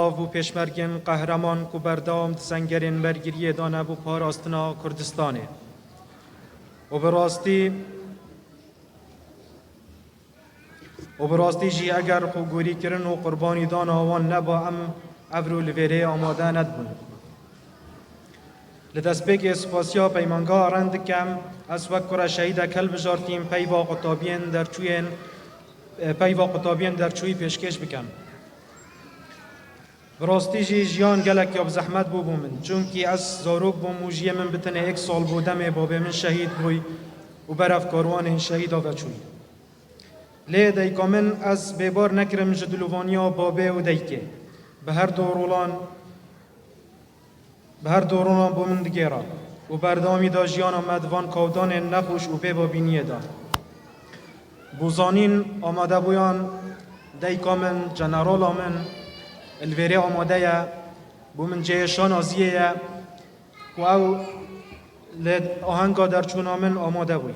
و پیشمرگین قهرمان کو بردام سنگرین برگیری دانه بو پاراستنا کردستانه و براستی جی اگر خو گوری کرن و قربانی دان آوان نبا ام ابرو لویره آماده ندبون لدست بگ سپاسیا پیمانگا رند کم از وقت کرا شهید کل بجارتیم پیوا قطابین در چوی پیشکش بکم براستی جیان گلک یا بزحمت بو من چونکی از زاروک بو موجیه من بتنه ایک سال بودم بابه من شهید بوی و برف کاروان شهید آور چوی لی دیکا من از بیبار نکرم جدلوانیا بابه و دیکه به هر دوران بو من دگیرا و بردامی دا جیان آمد وان کودان نخوش و بیبا بینیه دا بوزانین آمده بویان دیکا من جنرال من الویره آماده یا بو من جیشان آزیه و او لید آهنگا در چون آمن آماده بوی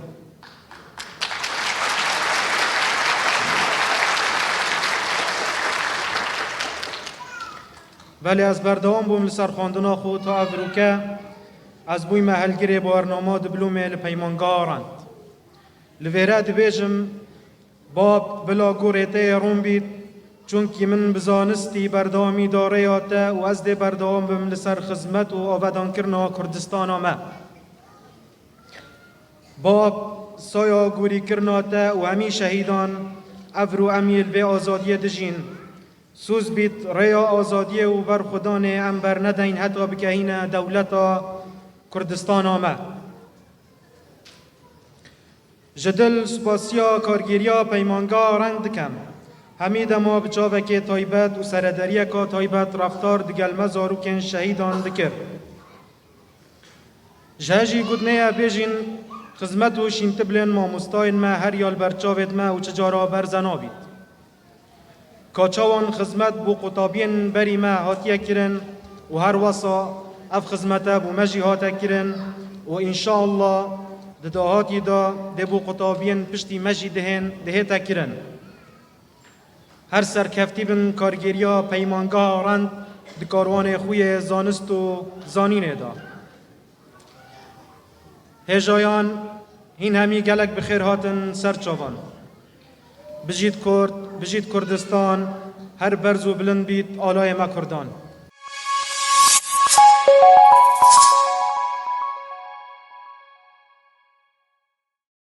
ولی از بردوام بوم لسر خواندنا خود تا افروکه از بوی محلگیری بارنامه دبلومه لپیمانگارند لویره دبیجم باب بلا گوریته روم بید چونکی من بزانستی بردوامی داره یاته و از ده بردوام بم لسر خدمت و آودان کرنا کردستان آمه باب سایا گوری کرنا ته و همی شهیدان افرو امیل به آزادی دجین سوز بیت ریا آزادی و بر خدان انبر ندین حتی بکهین دولتا کردستان آمه جدل سپاسیا کارگیریا پیمانگا رند کم همید ما بچاوه که تایبت و سردریه که تایبت رفتار دگل مزاروکن شهیدان دکر جهجی گودنه بیجین خدمت و شینتبلن ما مستاین ما هر یال برچاوت ما و چجارا برزنابید کاچوان خدمت بو قطابین بری ما هاتیه کرن و هر وصا اف خدمت بو مجی هاته کرن و انشاءالله دهاتی دا ده بو قطابین پشتی مجی دهتا کرن هر سرکفتی بن کارگیریا پیمانگاه رند دکاروان خوی زانست و زانینه دا هجایان هین همی گلک بخیر هاتن سرچوان بجید کردستان هر برز و بلند بید آلای ما کردان